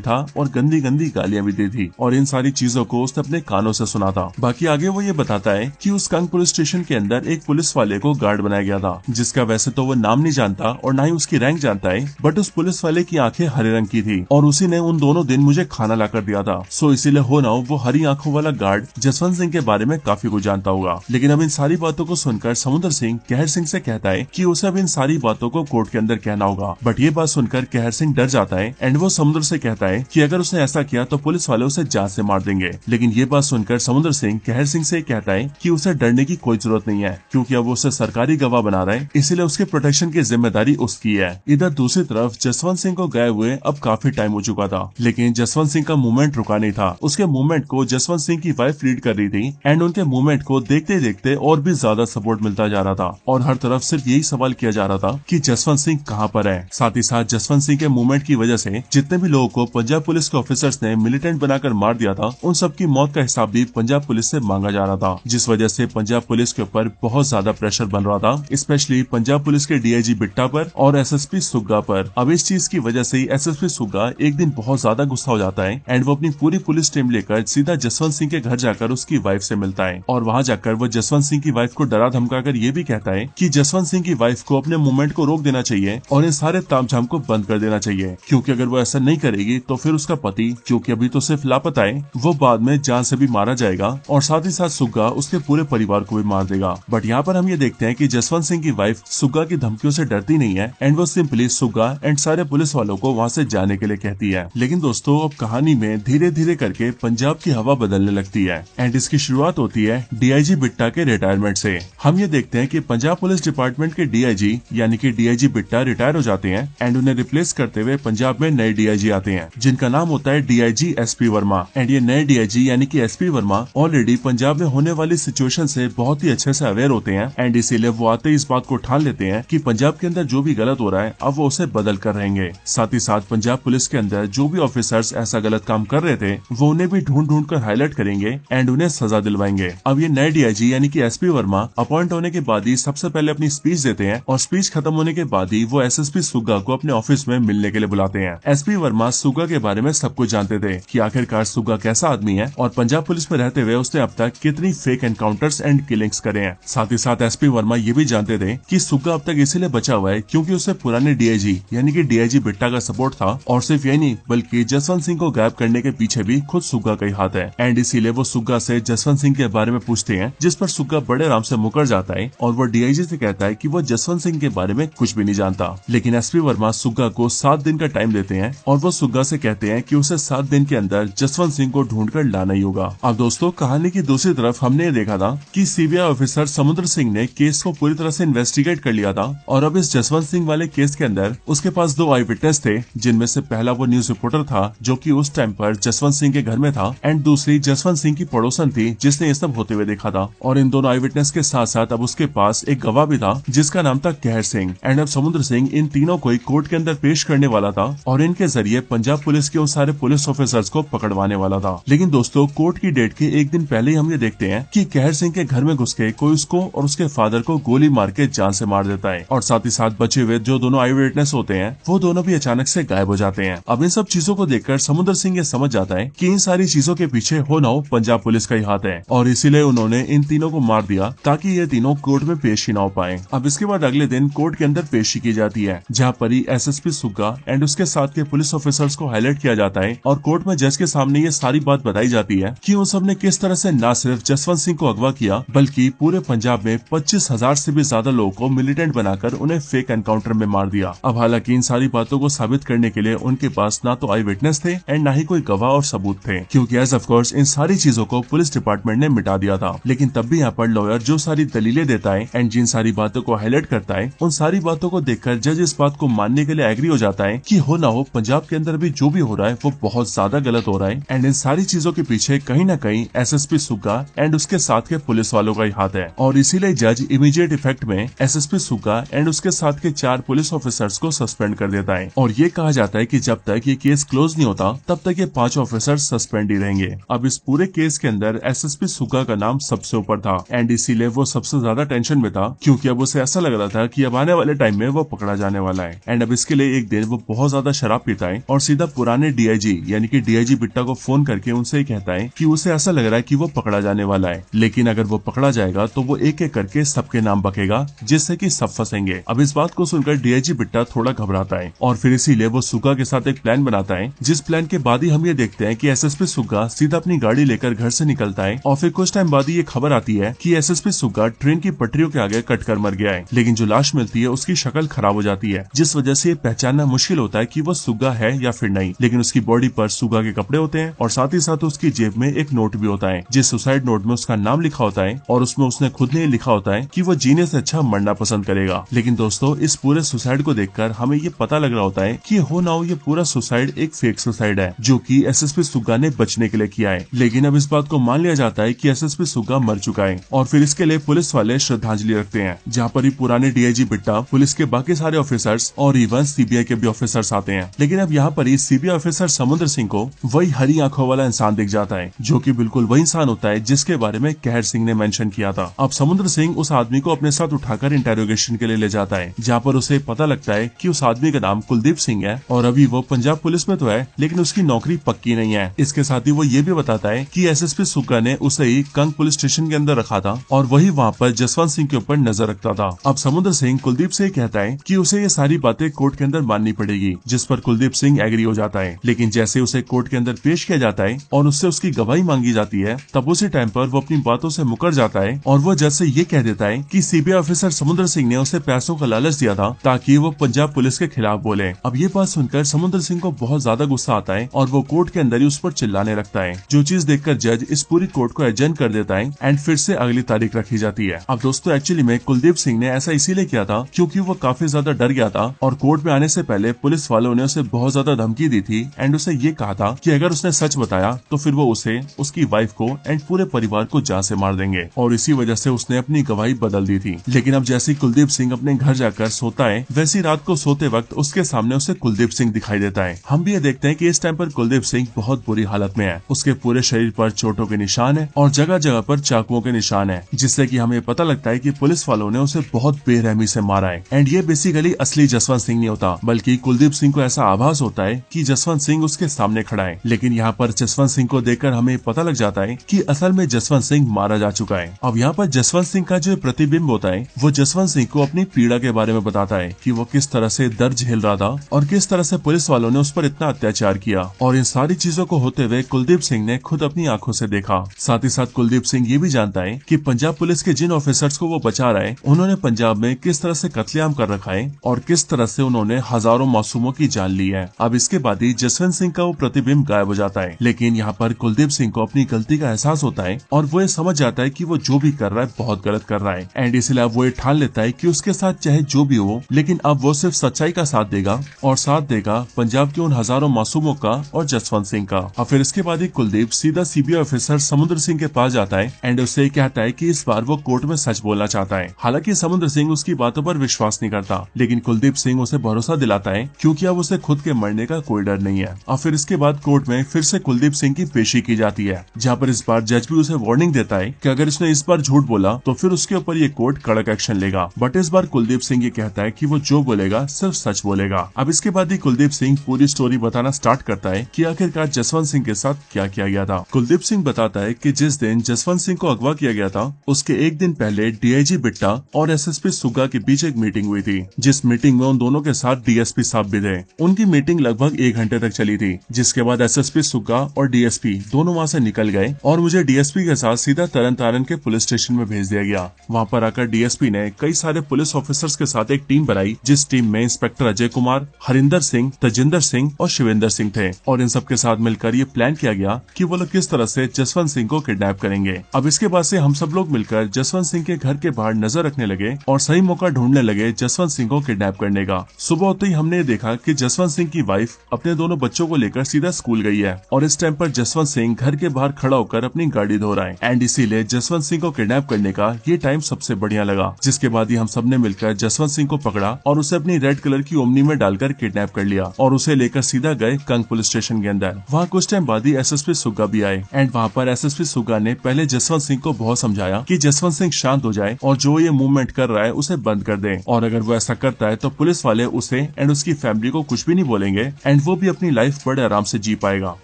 था और गंदी गंदी गालियां भी दी थी और इन सारी चीजों को उसने अपने कानों से सुना था। बाकी आगे वो ये बताता है कि उस कंग पुलिस स्टेशन के अंदर एक पुलिस वाले को गार्ड बनाया गया था, जिसका वैसे तो वो नाम नहीं जानता और न ही उसकी रैंक जानता है, बट उस पुलिस वाले की आंखें हरे रंग की थी और उसी ने उन दोनों दिन मुझे खाना ला कर दिया था। सो इसीलिए हो ना हो वो हरी आंखों वाला गार्ड जसवंत सिंह के बारे में काफी कुछ जानता होगा। लेकिन अब इन सारी बातों को सुनकर समुद्र सिंह कहर सिंह से कहता है कि उसे अब इन सारी बातों को कोर्ट के अंदर कहना होगा, बट ये बात सुनकर कहर सिंह डर जाता है एंड वो समुद्र से कहता है कि अगर उसने ऐसा किया तो पुलिस वाले उसे जान से मार देंगे। लेकिन ये बात सुनकर समुद्र सिंह कहर सिंह से कहता है कि उसे डरने की कोई जरूरत नहीं है, क्योंकि अब उसे सरकारी गवाह बना रहा है, इसीलिए उसके प्रोटेक्शन की जिम्मेदारी उसकी है। इधर दूसरी तरफ जसवंत सिंह को गए हुए अब काफी टाइम हो चुका था, लेकिन जसवंत सिंह का मूवमेंट रुका नहीं था। उसके मूवमेंट को जसवंत सिंह की वाइफ लीड कर रही थी एंड उनके मूवमेंट को देखते देखते और भी ज्यादा सपोर्ट मिलता जा रहा था और हर तरफ सिर्फ यही सवाल किया जा रहा था कि जसवंत सिंह कहाँ पर है। साथ ही साथ जसवंत सिंह के मूवमेंट की वजह से जितने भी लोगों को पंजाब पुलिस के ऑफिसर्स ने मिलिटेंट बनाकर मार दिया था उन सबकी मौत का हिसाब भी पंजाब पुलिस से मांगा जा रहा था, जिस वजह से पंजाब पुलिस के ऊपर बहुत ज्यादा प्रेशर बन रहा था, स्पेशली पंजाब पुलिस के डीआईजी बिट्टा पर और एसएसपी सुग्गा पर। अब इस चीज की वजह से एसएसपी सुग्गा एक दिन बहुत ज्यादा गुस्सा हो जाता है एंड वो अपनी पूरी पुलिस टीम लेकर सीधा जसवंत सिंह के घर जाकर उसकी वाइफ से मिलता है और वहाँ जाकर वो जसवंत सिंह की वाइफ को डरा धमकाकर ये भी कहता है कि जसवंत सिंह की वाइफ को अपने मूवमेंट को रोक देना चाहिए और इन सारे तामझाम को बंद कर देना चाहिए, क्योंकि अगर वो ऐसा नहीं करेगी तो फिर उसका पति, जो कि अभी तो सिर्फ लापता है, वो बाद में जान से भी मारा जाएगा और साथ ही साथ सुग्गा उसके पूरे परिवार को भी मार देगा। बट यहाँ पर हम ये देखते हैं कि जसवंत सिंह की वाइफ सुग्गा की धमकियों से डरती नहीं है एंड वो सिंपली सुग्गा एंड सारे पुलिस वालों को वहाँ से जाने के लिए कहती है। लेकिन दोस्तों अब कहानी में धीरे धीरे करके पंजाब की हवा बदलने लगती है एंड इसकी शुरुआत होती है डीआईजी बिट्टा के रिटायरमेंट से। हम ये देखते हैं कि पंजाब पुलिस डिपार्टमेंट के डीआईजी यानी कि डीआईजी बिट्टा रिटायर हो जाते हैं एंड उन्हें रिप्लेस करते हुए पंजाब में नए डीआईजी आते हैं जिनका नाम होता है डीआईजी एसपी वर्मा। एंड ये नए डीआईजी यानी कि एसपी वर्मा ऑलरेडी पंजाब में होने वाली सिचुएशन से बहुत ही अच्छे से अवेयर होते हैं एंड इसीलिए वो आते ही इस बात को ठान लेते हैं कि पंजाब के अंदर जो भी गलत हो रहा है अब वो उसे बदल कर रहेंगे। साथ ही साथ पंजाब पुलिस के अंदर जो भी ऑफिसर्स ऐसा गलत काम कर रहे थे वो उन्हें भी ढूंढ ढूंढ कर हाईलाइट करेंगे एंड उन्हें सजा दिलवाएंगे। अब ये नए डीआईजी यानी कि एसपी वर्मा अपॉइंट होने के बाद ही सबसे पहले अपनी स्पीच देते हैं और स्पीच खत्म होने के बाद ही वो एसएसपी सुग्गा को अपने ऑफिस में मिलने के लिए बुलाते हैं। एसपी वर्मा सुग्गा के बारे में सब कुछ जानते थे कि आखिरकार सुग्गा कैसा आदमी है और पंजाब पुलिस में रहते हुए उसने अब तक कितनी फेक एनकाउंटर्स एंड किलिंग्स करे हैं। साथ ही साथ एसपी वर्मा ये भी जानते थे कि सुग्गा अब तक इसीलिए बचा हुआ है क्योंकि उसे पुराने डीआईजी यानी कि डीआईजी बिट्टा का सपोर्ट था और सिर्फ यही नहीं बल्कि जसवंत सिंह को गायब करने के पीछे भी खुद सुग्गा का ही हाथ है। एंड इसीलिए वो सुग्गा से जसवंत सिंह के बारे में पूछते हैं जिस पर सुग्गा बड़े आराम से मुकर जाता है और वो डीआईजी से कहता है कि वो जसवंत सिंह के बारे में कुछ भी नहीं जानता। लेकिन एसपी वर्मा सुग्गा को 7 दिन का टाइम देते हैं और वो सुग्गा से कहते हैं कि उसे 7 दिन के अंदर जसवंत सिंह को ढूंढ कर लाना ही होगा। अब दोस्तों कहानी की दूसरी तरफ हमने देखा था कि सीबीआई ऑफिसर समुद्र सिंह ने केस को पूरी तरह से इन्वेस्टिगेट कर लिया था और अब इस जसवंत सिंह वाले केस के अंदर उसके पास 2 आई विटनेस थे जिनमें से पहला वो न्यूज रिपोर्टर था जो कि उस टाइम पर जसवंत सिंह के घर में था एंड दूसरी जसवंत सिंह की पड़ोसन थी जिसने ये सब होते हुए देखा था। और इन दोनों आई विटनेस के साथ साथ अब उसके पास एक गवाह भी था जिसका नाम था कहर सिंह। एंड अब समुद्र सिंह इन तीनों को कोर्ट के अंदर पेश करने वाला था और इनके जरिए पंजाब पुलिस के उन सारे पुलिस ऑफिसर्स को पकड़वाने वाला था। लेकिन दोस्तों कोर्ट की डेट के एक दिन पहले ही हम ये देखते हैं कि कहर सिंह के घर में घुस के कोई उसको और उसके फादर को गोली मार के जान से मार देता है और साथ ही साथ बचे हुए जो दोनों आई विटनेस होते हैं वो दोनों भी अचानक से गायब हो जाते हैं। अब इन सब चीजों को देखकर समुद्र सिंह ये समझ जाता है कि इन सारी चीजों के पीछे हो ना हो पंजाब पुलिस का ही हाथ है और इसीलिए उन्होंने इन तीनों को मार दिया ताकि ये तीनों कोर्ट में पेश ही ना हो पाए। अब इसके बाद अगले दिन कोर्ट के अंदर पेशी की जाती है जहाँ पर ही एसएसपी सुग्गा एंड उसके साथ के पुलिस ऑफिसर्स को हाईलाइट किया जाता है और कोर्ट में जज के सामने ये सारी बात बताई जाती है कि उन सब ने किस तरह से न सिर्फ जसवंत सिंह को अगवा किया बल्कि पूरे पंजाब में 25,000 से भी ज्यादा लोगों को मिलिटेंट बनाकर उन्हें फेक एनकाउंटर में मार दिया। अब हालांकि इन सारी बातों को साबित करने के लिए उनके पास ना तो आई विटनेस थे एंड ना ही कोई गवाह और सबूत थे क्योंकि एज ऑफ कोर्स इन सारी चीजों को पुलिस डिपार्टमेंट ने मिटा दिया था। लेकिन तब भी यहाँ पर लॉयर जो सारी दलीलें देता है एंड जिन सारी बातों को हाईलाइट करता है उन सारी बातों को देखकर जज इस बात को मानने के लिए एग्री हो जाता है कि हो ना हो पंजाब के अंदर भी जो भी हो रहा है वो बहुत ज्यादा गलत हो रहा है एंड इन सारी चीजों के पीछे कहीं ना कहीं एसएसपी सुग्गा एंड उसके साथ के पुलिस वालों का ही हाथ है। और इसीलिए जज इमीडिएट इफेक्ट में एसएसपी सुग्गा एंड उसके साथ के 4 पुलिस ऑफिसर्स को सस्पेंड कर देता है और ये कहा जाता है कि जब तक ये केस क्लोज नहीं होता तब तक ये 5 ऑफिसर्स सस्पेंड ही रहेंगे। अब इस पूरे केस के अंदर एसएसपी सुग्गा का नाम सबसे ऊपर था एंड इसीलिए वो सबसे ज्यादा टेंशन में था क्योंकि अब उसे ऐसा लग रहा था कि अब आने वाले टाइम में वो पकड़ा जाने वाला है। एंड अब इसके लिए एक दिन वो बहुत ज्यादा शराब पीता है और सीधा पुराने डीआईजी यानी कि डीआईजी बिट्टा को फोन करके उनसे ही कहता है कि उसे ऐसा लग रहा है कि वो पकड़ा जाने वाला है, लेकिन अगर वो पकड़ा जाएगा तो वो एक एक करके सबके नाम बकेगा जिससे कि सब फंसेंगे। अब इस बात को सुनकर डीआईजी बिट्टा थोड़ा घबराता है और फिर इसीलिए वो सुग्गा के साथ एक प्लान बनाता है जिस प्लान के बाद ही हम ये देखते हैं कि एसएसपी सुग्गा सीधा अपनी गाड़ी लेकर घर से निकलता है और फिर कुछ टाइम बाद ही ये खबर आती है कि एसएसपी सुग्गा ट्रेन की पटरियों के आगे कटकर मर गया है। लेकिन जो लाश मिलती है उसकी शक्ल खराब हो जाती है जिस वजह से पहचानना मुश्किल होता है कि वो सुग्गा है या फिर नहीं। लेकिन उसकी बॉडी पर सुग्गा के कपड़े होते हैं और साथ ही साथ उसकी जेब में एक नोट भी होता है जिस सुसाइड नोट में उसका नाम लिखा होता है और उसमें उसने खुद ने लिखा होता है कि वो जीने से अच्छा मरना पसंद करेगा। लेकिन दोस्तों इस पूरे सुसाइड को देखकर हमें ये पता लग रहा होता है कि हो ना हो ये पूरा सुसाइड एक फेक सुसाइड है जो कि एसएसपी सुग्गा ने बचने के लिए किया है। लेकिन अब इस बात को मान लिया जाता है कि एसएसपी सुग्गा मर चुका है और फिर इसके लिए पुलिस वाले श्रद्धांजलि रखते हैं जहाँ पर ही पुराने डीआईजी बिट्टा, पुलिस के बाकी सारे ऑफिसर्स और इवन सीबीआई के भी ऑफिसर्स आते हैं। लेकिन अब यहाँ पर ही सीबीआई ऑफिसर समुद्र सिंह को वही हरी आंखों वाला इंसान दिख जाता है जो कि बिल्कुल वही इंसान होता है जिसके बारे में कहर सिंह ने मेंशन किया था। अब समुद्र सिंह उस आदमी को अपने साथ उठाकर इंटेरोगेशन के लिए ले जाता है जहाँ पर उसे पता लगता है कि उस आदमी का नाम कुलदीप सिंह है और अभी वो पंजाब पुलिस में तो है लेकिन उसकी नौकरी पक्की नहीं है। इसके साथ ही वो ये भी बताता है कि एसएसपी सुग्गा ने उसे ही कंग पुलिस स्टेशन के अंदर रखा था और वही वहाँ पर जसवंत सिंह के ऊपर नजर रखता था। अब समुद्र सिंह कुलदीप से कहता है कि उसे ये सारी बातें कोर्ट के अंदर माननी पड़ेगी जिस पर कुलदीप सिंह एग्री हो जाता है। लेकिन जैसे उसे कोर्ट के अंदर पेश किया जाता है और उससे उसकी गवाही मांगी जाती है तब उसी टाइम पर वो अपनी बातों से मुकर जाता है और वो जज से ये कह देता है कि सीबीआई ऑफिसर समुद्र सिंह ने उसे पैसों का लालच दिया था ताकि वो पंजाब पुलिस के खिलाफ बोले। अब ये बात सुनकर समुद्र सिंह को बहुत ज्यादा गुस्सा आता है और वो कोर्ट के अंदर ही उस पर चिल्लाने लगता है, जो चीज देखकर जज इस पूरी कोर्ट को एडजर्न कर देता है एंड फिर से अगली तारीख रखी जाती है। अब दोस्तों एक्चुअली में कुलदीप सिंह ने ऐसा इसीलिए किया था क्योंकि वो काफी ज्यादा डर गया था और कोर्ट में आने से पहले पुलिस वालों ने उसे बहुत ज्यादा धमकी दी थी एंड उसे ये कहा था कि अगर उसने सच बताया तो फिर वो उसे, उसकी वाइफ को एंड पूरे परिवार को जान से मार देंगे, और इसी वजह से उसने अपनी गवाही बदल दी थी। लेकिन अब जैसे ही कुलदीप सिंह अपने घर जाकर सोता है, वैसी रात को सोते वक्त उसके सामने उसे कुलदीप सिंह दिखाई देता है। हम भी ये देखते हैं कि इस टाइम पर कुलदीप सिंह बहुत बुरी हालत में है। उसके पूरे शरीर पर चोटों के निशान है और जगह जगह पर चाकुओं के निशान है, जिससे कि हमें पता लगता है कि पुलिस वालों ने उसे बहुत बेरहमी से मारा है। एंड ये बेसिकली असली जसवंत सिंह नहीं होता, बल्कि कुलदीप सिंह को ऐसा आभास होता है कि जसवंत सिंह उसके सामने खड़ा है। लेकिन यहाँ पर जसवंत सिंह को देखकर हमें पता लग जाता है कि असल में जसवंत सिंह मारा जा चुका है। अब यहाँ पर जसवंत सिंह का जो प्रतिबिंब होता है वो जसवंत सिंह को अपनी पीड़ा के बारे में बताता है कि वो किस तरह से दर्द झेल रहा था और किस तरह से पुलिस वालों ने उस पर इतना अत्याचार किया। और इन सारी चीजों को होते हुए कुलदीप सिंह ने खुद अपनी आंखों से देखा। साथ ही साथ कुलदीप सिंह ये भी जानता है कि पंजाब पुलिस के जिन ऑफिसर्स को वो बचा रहा है, उन्होंने पंजाब में किस तरह से कत्लेआम कर रखा है और किस तरह से उन्होंने हजारों मासूमों की जान ली है। अब इसके बाद ही जसवंत सिंह का वो प्रतिबिंब गायब हो जाता है। लेकिन यहाँ पर कुलदीप सिंह को अपनी गलती का एहसास होता है और वो ये समझ जाता है कि वो जो भी कर रहा है बहुत गलत कर रहा है एंड इसलिए अब वो ये ठान लेता है कि उसके साथ चाहे जो भी हो, लेकिन अब वो सिर्फ सच्चाई का साथ देगा और साथ देगा पंजाब के उन हजारों मासूमों का और जसवंत सिंह का। और फिर इसके बाद ही कुलदीप सीधा सीबीआई ऑफिसर समुद्र सिंह के पास जाता है एंड उसे कहता है कि इस बार वो कोर्ट में सच बोलना चाहता है। हालांकि समुद्र सिंह उसकी बातों पर विश्वास नहीं करता, लेकिन कुलदीप सिंह उसे भरोसा दिलाता है क्योंकि अब उसे खुद के मरने का कोई डर नहीं है। और फिर इसके बाद कोर्ट में फिर से कुलदीप सिंह की पेशी की जाती है, जहाँ पर इस बार जज भी उसे वार्निंग देता है कि अगर इसने इस बार झूठ बोला तो फिर उसके ऊपर ये कोर्ट कड़क एक्शन लेगा। बट इस बार कुलदीप सिंह ये कहता है कि वो जो बोलेगा सिर्फ सच बोलेगा। अब इसके बाद ही कुलदीप सिंह पूरी स्टोरी बताना स्टार्ट करता है कि आखिरकार जसवंत सिंह के साथ क्या किया गया था। कुलदीप सिंह बताता है कि जिस दिन जसवंत सिंह को अगवा किया गया था उसके एक दिन पहले डीआईजी बिट्टा और एसएसपी सुग्गा के बीच एक मीटिंग हुई थी, जिस मीटिंग में उन दोनों के साथ डीएसपी साहब भी थे। उनकी मीटिंग लगभग 1 घंटे तक चली थी, जिसके बाद एसएसपी सुग्गा और डीएसपी दोनों वहाँ से निकल गए और मुझे डीएसपी के साथ सीधा तरन तारण के पुलिस स्टेशन में भेज दिया गया। वहाँ पर आकर डीएसपी ने कई सारे पुलिस ऑफिसर्स के साथ एक टीम बनाई, जिस टीम में इंस्पेक्टर अजय कुमार, हरिंदर सिंह, तजिंदर सिंह और शिवेंद्र सिंह थे। और इन सब के साथ मिलकर ये प्लान किया गया कि वो लोग किस तरह से जसवंत सिंह को किडनैप करेंगे। अब इसके बाद से हम सब लोग मिलकर जसवंत सिंह के घर के बाहर नजर रखने लगे और सही मौका ढूंढने लगे जसवंत सिंह को किडनैप करने का। सुबह होते ही हमने देखा कि जसवंत सिंह की वाइफ अपने दोनों बच्चों को लेकर सीधा स्कूल गई है और इस टाइम पर जसवंत सिंह घर के बाहर खड़ा होकर अपनी गाड़ी धो रहा है एंड इसीलिए जसवंत सिंह को किडनैप करने का ये टाइम सबसे बढ़िया लगा। जिसके बाद ही हम सब ने मिलकर जसवंत सिंह को पकड़ा और उसे अपनी रेड कलर की ओमनी में डालकर किडनैप कर लिया और उसे लेकर सीधा गए कंग पुलिस स्टेशन के अंदर। वहाँ कुछ टाइम बाद ही एसएसपी सुग्गा भी आए एंड वहाँ पर एसएसपी सुग्गा ने पहले जसवंत सिंह को बहुत समझाया कि जसवंत सिंह शांत हो जाए और जो ये मूवमेंट कर रहा है उसे बंद कर दे, और अगर वो ऐसा करता है तो पुलिस वाले उसे एंड उसकी फैमिली को कुछ भी नहीं बोलेंगे एंड वो भी अपनी लाइफ बड़े आराम से जी पाएगा।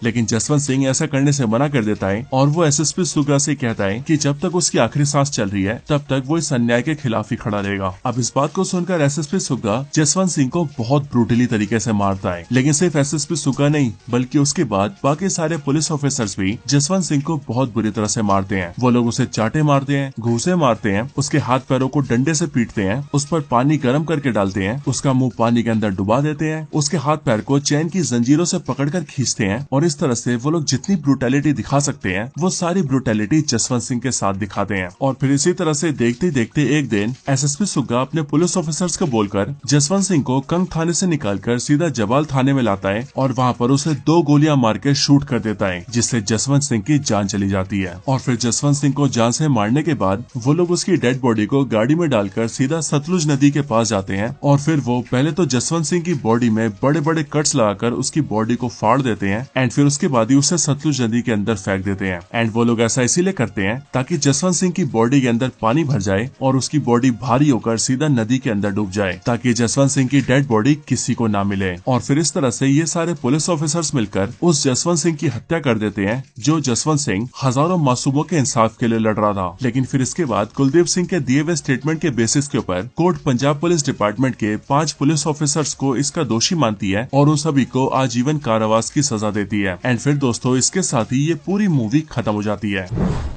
लेकिन जसवंत सिंह ऐसा करने से मना कर देता है और वो एसएसपी सुग्गा से कहता है कि जब तक उसकी आखिरी सांस चल रही है तब तक वो इस अन्याय के खिलाफ ही खड़ा रहेगा। अब इस बात को सुनकर एसएसपी सुग्गा जसवंत सिंह को बहुत ब्रूटली तरीके से मारता है। लेकिन सिर्फ एसएसपी सुग्गा नहीं, बल्कि उसके बाद बाकी सारे पुलिस ऑफिसर्स भी जसवंत सिंह को बहुत बुरी तरह से मारते हैं। वो लोग उसे चाटे मारते हैं, घूसे मारते हैं, उसके हाथ पैरों को डंडे से पीटते हैं, उस पर पानी गर्म करके डालते हैं, उसका मुंह पानी के अंदर डुबा देते हैं, उसके हाथ पैर को चैन की जंजीरों से पकड़कर खींचते हैं और इस तरह से वो लोग जितनी ब्रूटैलिटी दिखा सकते हैं वो सारी ब्रूटैलिटी जसवंत सिंह के साथ दिखाते हैं। और फिर इसी तरह से देखते देखते एक दिन एसएसपी सुग्गा अपने पुलिस ऑफिसर्स को बोलकर जसवंत सिंह को कंग थाने से निकालकर सीधा जबाल थाने में लाता है और वहाँ पर उसे 2 गोलियां मार के शूट कर देता है, जिससे जसवंत सिंह की जान चली जाती है। और फिर जसवंत सिंह को जान से मारने के बाद वो लोग उसकी डेड बॉडी को गाड़ी में डालकर सीधा सतलुज नदी के पास जाते हैं और फिर वो पहले तो जसवंत सिंह की बॉडी में बड़े बड़े कट्स लगाकर उसकी बॉडी को फाड़ देते हैं एंड फिर उसके बाद ही उसे सतलुज नदी के अंदर फेंक देते हैं। एंड वो लोग ऐसा इसीलिए करते हैं ताकि जसवंत सिंह की बॉडी के अंदर पानी भर जाए और उसकी बॉडी भारी होकर सीधा नदी के अंदर डूब जाए, ताकि जसवंत सिंह की डेड बॉडी किसी को ना मिले। और फिर इस तरह से ये सारे पुलिस ऑफिसर्स मिलकर उस जसवंत सिंह की हत्या कर देते हैं, जो जसवंत सिंह हजारों मासूमों के इंसाफ के लिए लड़ रहा था। लेकिन फिर इसके बाद कुलदीप सिंह के दिए हुए स्टेटमेंट के बेसिस के ऊपर कोर्ट पंजाब पुलिस डिपार्टमेंट के 5 पुलिस ऑफिसर्स को इसका दोषी मानती है और उन सभी को आजीवन कारावास की सजा देती है। एंड फिर दोस्तों इसके साथ ही ये पूरी मूवी खत्म हो जाती है।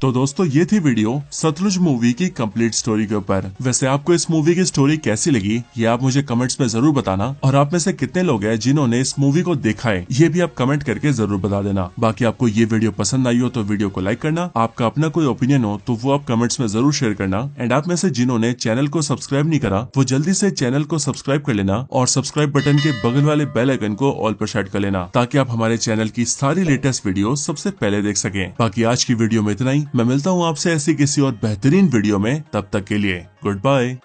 तो दोस्तों ये थी वीडियो सतलुज मूवी की कंप्लीट स्टोरी के ऊपर। वैसे आपको इस मूवी की स्टोरी कैसी लगी ये आप मुझे कमेंट्स में जरूर बताना, और आप में से कितने लोग हैं जिन्होंने इस मूवी को देखा दिखाए, ये भी आप कमेंट करके जरूर बता देना। बाकी आपको ये वीडियो पसंद आई हो तो वीडियो को लाइक करना, आपका अपना कोई ओपिनियन हो तो वो आप कमेंट्स में जरूर शेयर करना। एंड आप में से जिन्होंने चैनल को सब्सक्राइब नहीं करा वो जल्दी से चैनल को सब्सक्राइब कर लेना और सब्सक्राइब बटन के बगल वाले बेल आइकन को ऑल पर सेट कर लेना, ताकि आप हमारे चैनल की सारी लेटेस्ट वीडियो सबसे पहले देख सकें। बाकी आज की वीडियो में इतना ही। मैं मिलता हूँ आपसे ऐसी किसी और बेहतरीन वीडियो में, तब तक के लिए गुड बाय।